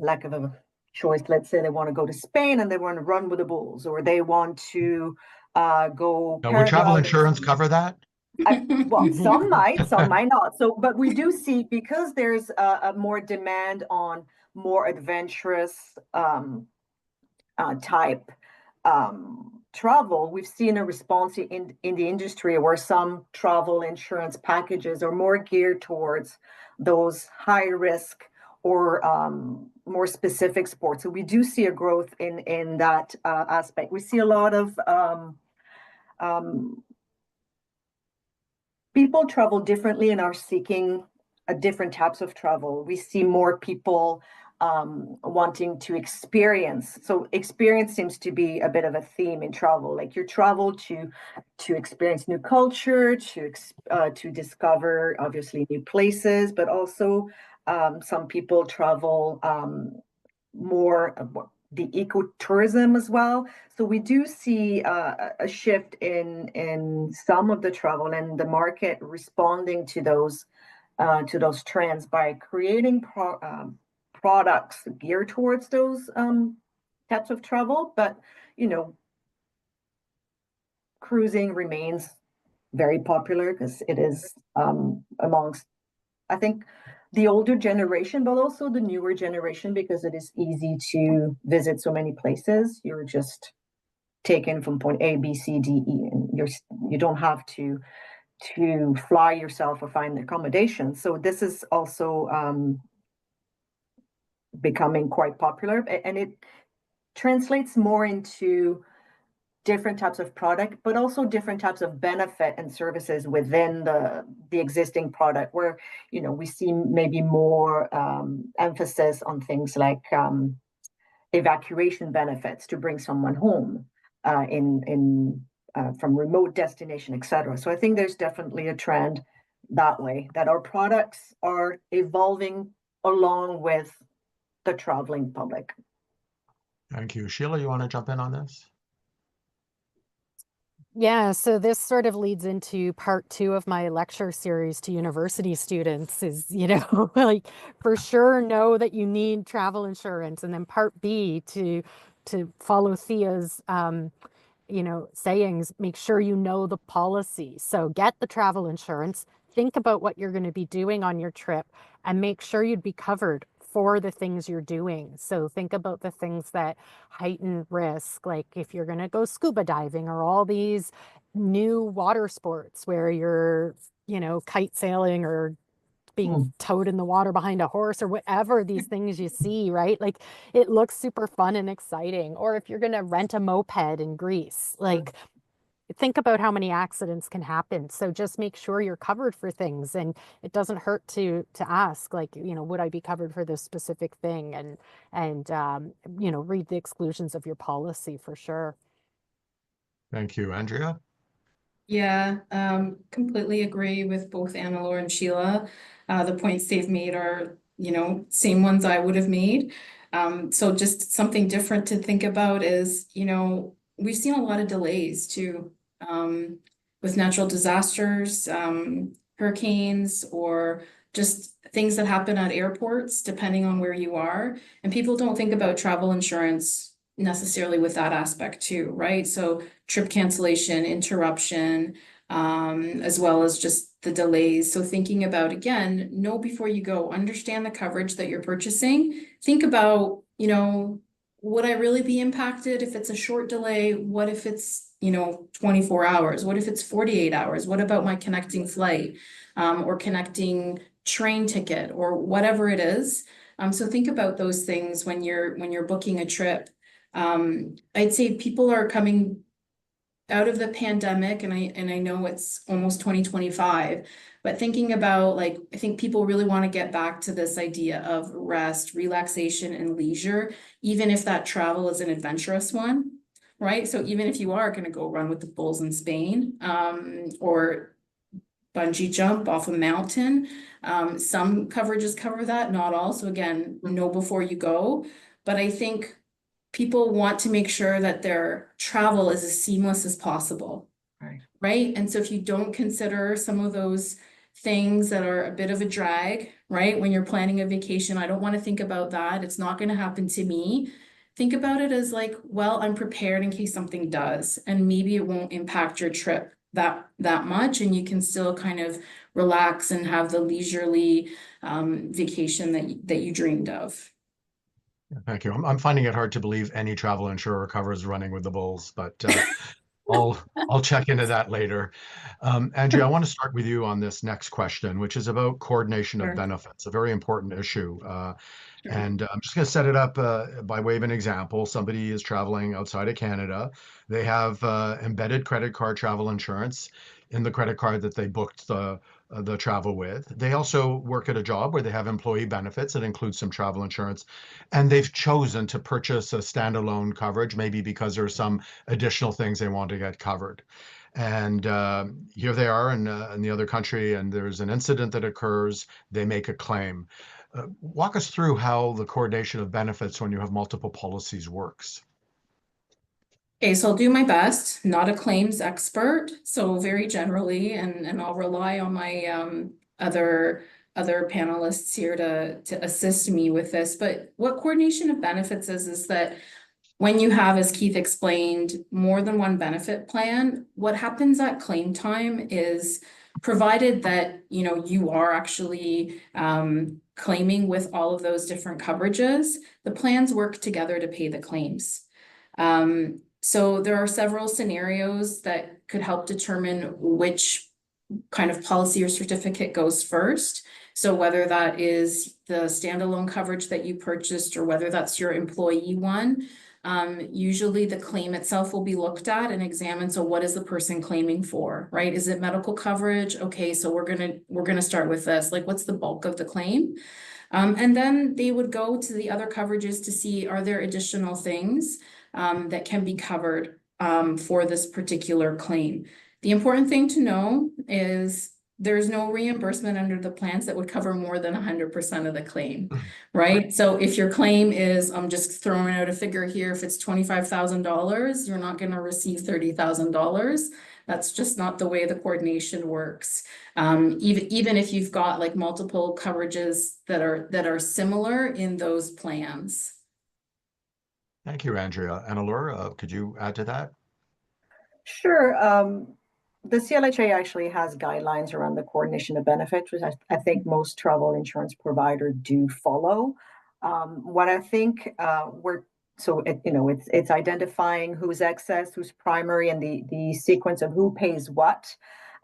lack of a choice, let's say they want to go to Spain and they want to run with the bulls, or they want to go Now, would travel paragliding. insurance cover that? Well, some might not. So, but we do see, because there's a more demand on more adventurous type travel, we've seen a response in the industry where some travel insurance packages are more geared towards those high risk or more specific sports. So we do see a growth in that aspect. We see a lot of people travel differently and are seeking different types of travel. We see more people wanting to experience. So experience seems to be a bit of a theme in travel. Like you travel to experience new culture, to discover obviously new places, but also some people travel more the ecotourism as well. So we do see a shift in some of the travel and the market responding to those trends by creating products geared towards those types of travel. But you know, cruising remains very popular because it is amongst, I think, the older generation, but also the newer generation, because it is easy to visit so many places. You're just taken from point A, B, C, D, E, and you don't have to fly yourself or find accommodation. So this is also becoming quite popular, and it translates more into different types of product, but also different types of benefit and services within the existing product, where, you know, we see maybe more emphasis on things like evacuation benefits to bring someone home from remote destination, etc. So I think there's definitely a trend that way, that our products are evolving along with the traveling public. Thank you. Sheila, you want to jump in on this? Yeah, so this sort of leads into part 2 of my lecture series to university students is, you know, like for sure know that you need travel insurance. And then part B to follow Thea's you know, sayings, make sure you know the policy. So get the travel insurance, think about what you're going to be doing on your trip, and make sure you'd be covered for the things you're doing. So think about the things that heighten risk, like if you're going to go scuba diving or all these new water sports where you're, you know, kite sailing or being towed in the water behind a horse or whatever these things you see, right? Like it looks super fun and exciting. Or if you're going to rent a moped in Greece, like think about how many accidents can happen. So just make sure you're covered for things, and it doesn't hurt to ask, like, you know, would I be covered for this specific thing? And you know, read the exclusions of your policy for sure. Thank you. Andrea? Yeah, completely agree with both Annelaure and Sheila. The points they've made are, you know, same ones I would have made. So just something different to think about is, you know, we've seen a lot of delays too, with natural disasters, hurricanes, or just things that happen at airports, depending on where you are. And people don't think about travel insurance necessarily with that aspect too, right? So trip cancellation, interruption, as well as just the delays. So thinking about, again, know before you go, understand the coverage that you're purchasing. Think about, you know, would I really be impacted if it's a short delay? What if it's, you know, 24 hours? What if it's 48 hours? What about my connecting flight, or connecting train ticket, or whatever it is? So think about those things when you're booking a trip. I'd say people are coming out of the pandemic, and I know it's almost 2025, but thinking about, like, I think people really want to get back to this idea of rest, relaxation, and leisure, even if that travel is an adventurous one, right? So even if you are going to go run with the bulls in Spain, or bungee jump off a mountain, some coverages cover that, not all. So again, know before you go. But I think people want to make sure that their travel is as seamless as possible. Right. And so if you don't consider some of those things that are a bit of a drag, right? When you're planning a vacation, I don't want to think about that. It's not going to happen to me. Think about it as like, well, I'm prepared in case something does, and maybe it won't impact your trip that much, and you can still kind of relax and have the leisurely vacation that you dreamed of. Thank you. I'm finding it hard to believe any travel insurer covers running with the bulls, but I'll check into that later. Andrea, I want to start with you on this next question, which is about coordination of Sure. benefits, a very important issue. Sure. And I'm just going to set it up by way of an example. Somebody is traveling outside of Canada. They have embedded credit card travel insurance in the credit card that they booked the travel with. They also work at a job where they have employee benefits that include some travel insurance, and they've chosen to purchase a standalone coverage, maybe because there are some additional things they want to get covered. And here they are in the other country, and there's an incident that occurs. They make a claim. Walk us through how the coordination of benefits when you have multiple policies works. Okay, so I'll do my best. Not a claims expert, so very generally, and I'll rely on my other panelists here to assist me with this. But what coordination of benefits is that when you have, as Keith explained, more than one benefit plan, what happens at claim time is, provided that you are actually claiming with all of those different coverages, the plans work together to pay the claims. So there are several scenarios that could help determine which kind of policy or certificate goes first. So whether that is the standalone coverage that you purchased or whether that's your employee one, usually the claim itself will be looked at and examined. So what is the person claiming for, right? Is it medical coverage? Okay, so we're gonna start with this. Like, what's the bulk of the claim? And then they would go to the other coverages to see, are there additional things that can be covered for this particular claim. The important thing to know is there's no reimbursement under the plans that would cover more than 100% of the claim, right? So if your claim is, I'm just throwing out a figure here, if it's $25,000, you're not going to receive $30,000. That's just not the way the coordination works. Even if you've got like multiple coverages that are similar in those plans. Thank you, Andrea. Annelaure, could you add to that? Sure. The CLHA actually has guidelines around the coordination of benefits, which I think most travel insurance providers do follow. What I think it's identifying who's excess, who's primary, and the sequence of who pays what.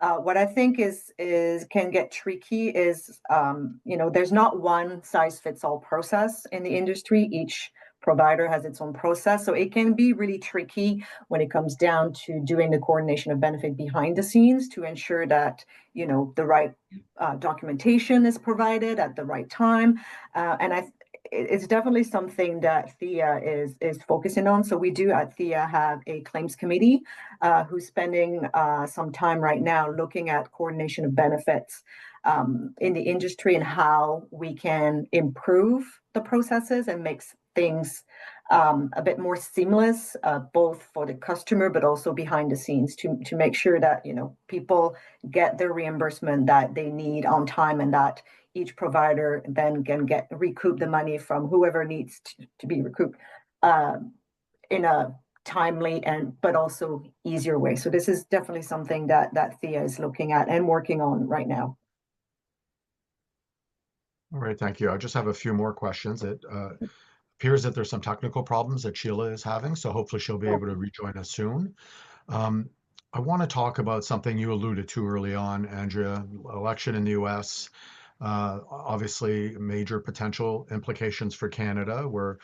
What I think can get tricky is there's not one size fits all process in the industry. Each provider has its own process. So it can be really tricky when it comes down to doing the coordination of benefit behind the scenes to ensure that, the right documentation is provided at the right time. And it's definitely something that THIA is focusing on. So we do at THIA have a claims committee who's spending some time right now looking at coordination of benefits in the industry and how we can improve the processes and make things a bit more seamless, both for the customer, but also behind the scenes to make sure that, people get their reimbursement that they need on time, and that each provider then can recoup the money from whoever needs to be recouped in a timely but also easier way. So this is definitely something that THIA is looking at and working on right now. All right, thank you. I just have a few more questions. It appears that there's some technical problems that Sheila is having, so hopefully she'll be able to rejoin us soon. I want to talk about something you alluded to early on, Andrea, election in the US. Obviously, major potential implications for Canada. We're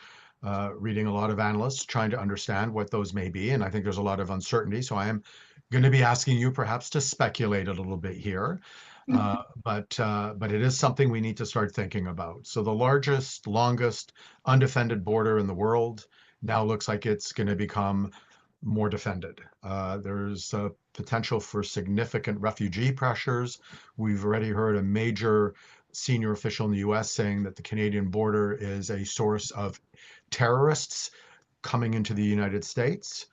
reading a lot of analysts trying to understand what those may be, and I think there's a lot of uncertainty. So I am going to be asking you perhaps to speculate a little bit here. But it is something we need to start thinking about. So the largest, longest undefended border in the world now looks like it's going to become more defended. There's a potential for significant refugee pressures. We've already heard a major senior official in the US saying that the Canadian border is a source of terrorists coming into the United States.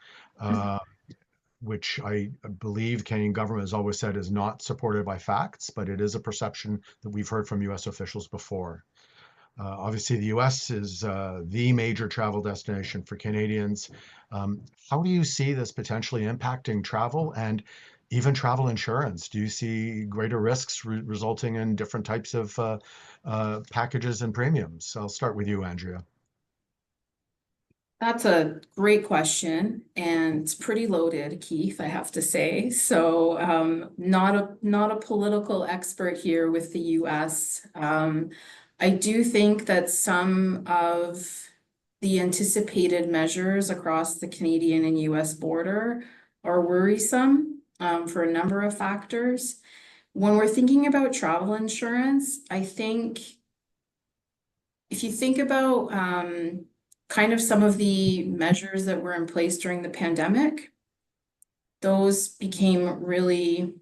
Which I believe Canadian government has always said is not supported by facts, but it is a perception that we've heard from US officials before. Obviously, the US is the major travel destination for Canadians. How do you see this potentially impacting travel and even travel insurance? Do you see greater risks resulting in different types of packages and premiums? I'll start with you, Andrea. That's a great question, and it's pretty loaded, Keith, I have to say. So not a political expert here with the US. I do think that some of the anticipated measures across the Canadian and US border are worrisome for a number of factors. When we're thinking about travel insurance, I think if you think about kind of some of the measures that were in place during the pandemic, those became really,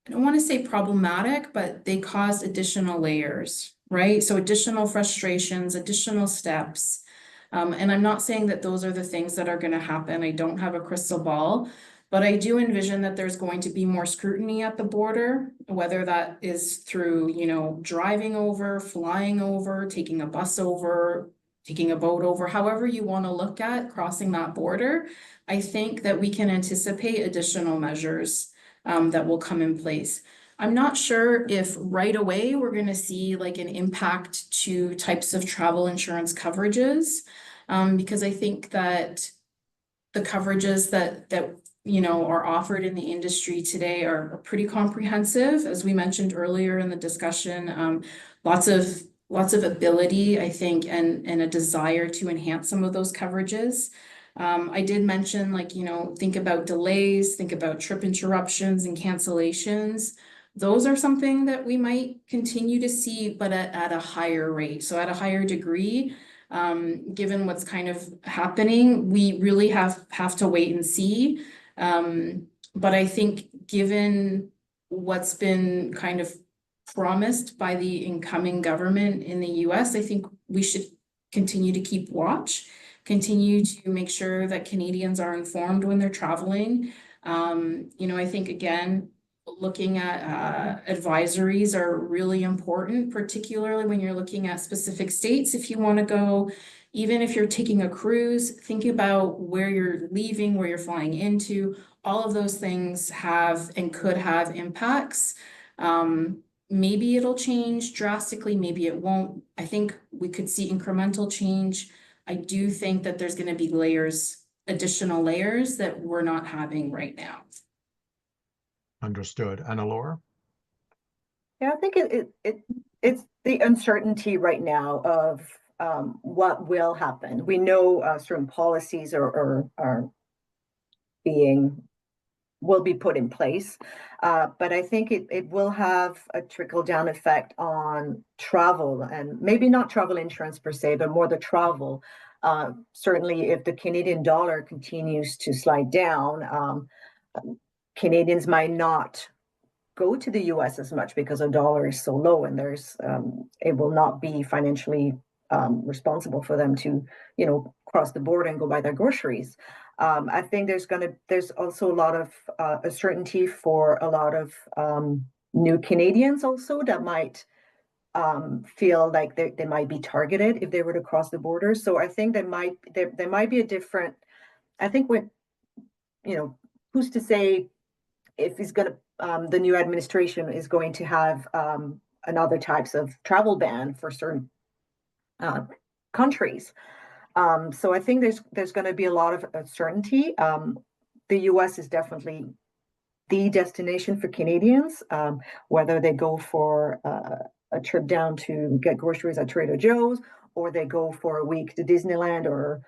I don't want to say problematic, but they caused additional layers, right? So additional frustrations, additional steps. And I'm not saying that those are the things that are going to happen. I don't have a crystal ball, but I do envision that there's going to be more scrutiny at the border, whether that is through, driving over, flying over, taking a bus over, taking a boat over, however you want to look at crossing that border. I think that we can anticipate additional measures that will come in place. I'm not sure if right away we're going to see like an impact to types of travel insurance coverages, because I think that the coverages that are offered in the industry today are pretty comprehensive, as we mentioned earlier in the discussion. Lots of ability, I think, and a desire to enhance some of those coverages. I did mention, think about delays, think about trip interruptions and cancellations. Those are something that we might continue to see, but at a higher rate. So at a higher degree, given what's kind of happening, we really have to wait and see. But I think given what's been kind of promised by the incoming government in the US, I think we should continue to keep watch, continue to make sure that Canadians are informed when they're traveling. I think, again, looking at advisories are really important, particularly when you're looking at specific states. If you want to go, even if you're taking a cruise, think about where you're leaving, where you're flying into. All of those things have and could have impacts. Maybe it'll change drastically, maybe it won't. I think we could see incremental change. I do think that there's going to be additional layers that we're not having right now. Understood. Annelaure? Yeah, I think it's the uncertainty right now of what will happen. We know certain policies are will be put in place, but I think it will have a trickle-down effect on travel, and maybe not travel insurance per se, but more the travel. Certainly, if the Canadian dollar continues to slide down, Canadians might not go to the US as much because the dollar is so low, and it will not be financially responsible for them to, cross the border and go buy their groceries. I think there's also a lot of uncertainty for a lot of new Canadians also that might feel like they might be targeted if they were to cross the border. So I think there might be a different. I think who's to say if he's going to the new administration is going to have another types of travel ban for certain countries. So I think there's going to be a lot of uncertainty. The US is definitely the destination for Canadians, whether they go for a trip down to get groceries at Trader Joe's, or they go for a week to Disneyland or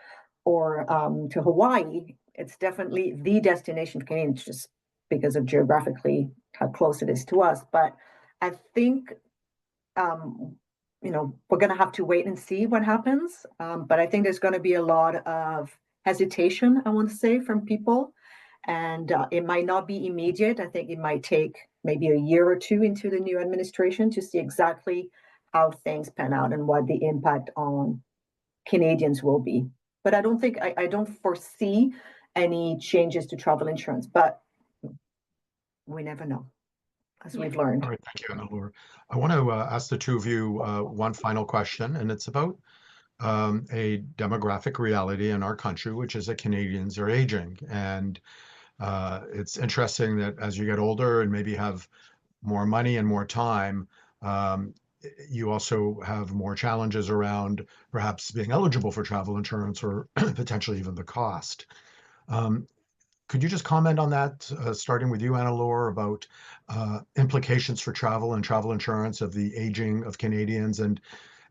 to Hawaii. It's definitely the destination for Canadians, just because of geographically how close it is to us. But I think, we're going to have to wait and see what happens. But I think there's going to be a lot of hesitation, I want to say, from people. And it might not be immediate. I think it might take maybe a year or two into the new administration to see exactly how things pan out and what the impact on Canadians will be. But I don't foresee any changes to travel insurance, but we never know, as we've learned. All right, thank you, Annelaure. I want to ask the two of you one final question, and it's about a demographic reality in our country, which is that Canadians are aging. And it's interesting that as you get older and maybe have more money and more time, you also have more challenges around perhaps being eligible for travel insurance or potentially even the cost. Could you just comment on that, starting with you, Annelaure, about implications for travel and travel insurance of the aging of Canadians? And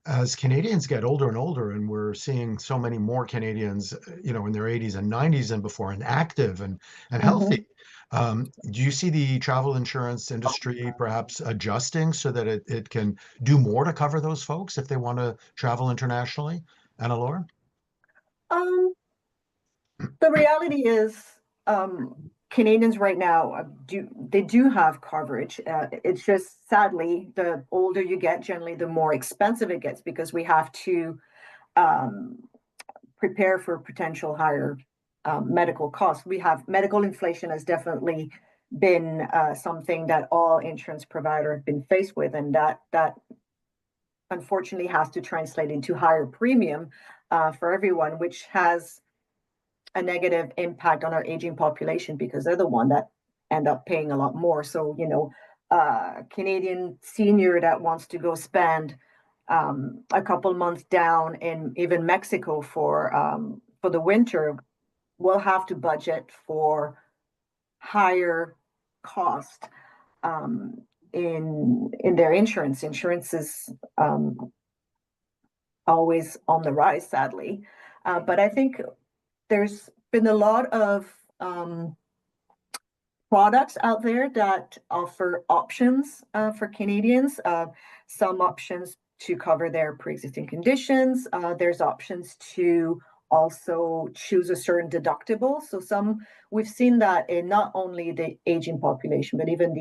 as Canadians get older and older, and we're seeing so many more Canadians, in their 80s and 90s than before, and active and healthy, do you see the travel insurance industry perhaps adjusting so that it can do more to cover those folks if they want to travel internationally? Annelaure? The reality is, Canadians right now do have coverage. It's just, sadly, the older you get, generally the more expensive it gets, because we have to prepare for potential higher medical costs. We have medical inflation has definitely been something that all insurance providers have been faced with, and that unfortunately has to translate into higher premium for everyone, which has a negative impact on our aging population, because they're the one that end up paying a lot more. So, Canadian senior that wants to go spend a couple months down in even Mexico for the winter will have to budget for higher cost in their insurance. Insurance is always on the rise, sadly. But I think there's been a lot of products out there that offer options for Canadians. Some options to cover their pre-existing conditions. There's options to also choose a certain deductible. So we've seen that in not only the aging population, but even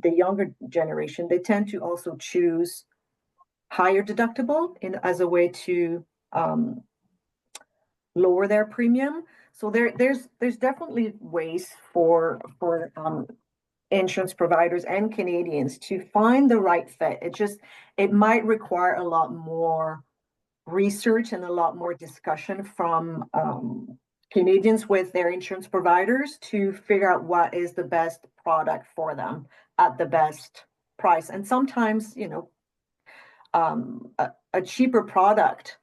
the younger generation, they tend to also choose higher deductible as a way to lower their premium. So there's definitely ways for insurance providers and Canadians to find the right fit. It might require a lot more research and a lot more discussion from Canadians with their insurance providers to figure out what is the best product for them at the best price. And sometimes, a cheaper product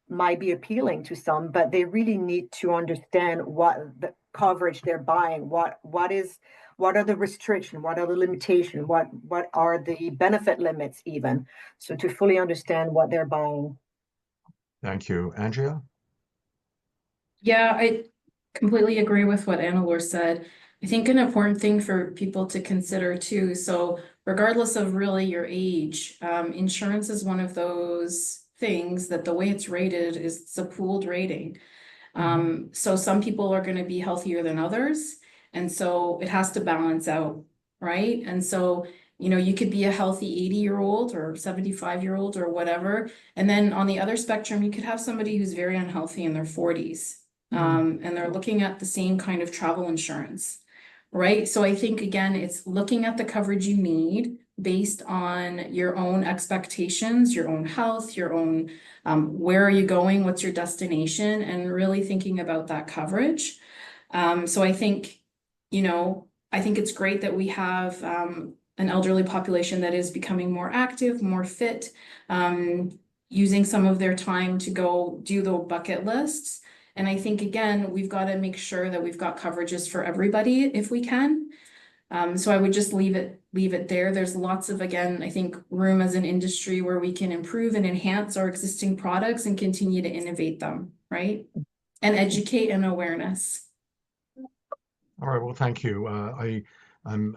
might be appealing to some, but they really need to understand what the coverage they're buying, what are the restrictions, what are the limitations, what are the benefit limits even, so to fully understand what they're buying. Thank you. Andrea? Yeah, I completely agree with what Annelaure said. I think an important thing for people to consider too, so regardless of really your age, insurance is one of those things that the way it's rated is it's a pooled rating. So some people are going to be healthier than others, and so it has to balance out, right? And so, you could be a healthy 80-year-old or 75-year-old or whatever, and then on the other spectrum, you could have somebody who's very unhealthy in their 40s, and they're looking at the same kind of travel insurance, right? So I think, again, it's looking at the coverage you need based on your own expectations, your own health, your own, where are you going, what's your destination, and really thinking about that coverage. So I think, I think it's great that we have an elderly population that is becoming more active, more fit, using some of their time to go do the bucket lists. And I think, again, we've got to make sure that we've got coverages for everybody if we can. So I would just leave it there. There's lots of, again, I think, room as an industry where we can improve and enhance our existing products and continue to innovate them, right? And educate and awareness. All right, well, thank you. I'm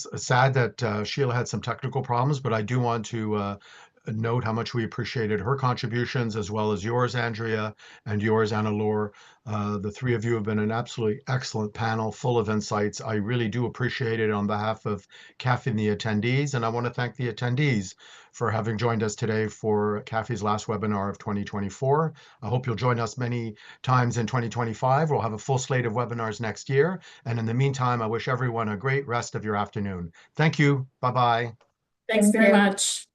sad that Sheila had some technical problems, but I do want to note how much we appreciated her contributions, as well as yours, Andrea, and yours, Annelaure. The three of you have been an absolutely excellent panel, full of insights. I really do appreciate it on behalf of CAFII and the attendees, and I want to thank the attendees for having joined us today for CAFII's last webinar of 2024. I hope you'll join us many times in 2025. We'll have a full slate of webinars next year. And in the meantime, I wish everyone a great rest of your afternoon. Thank you. Bye-bye. Thanks very much.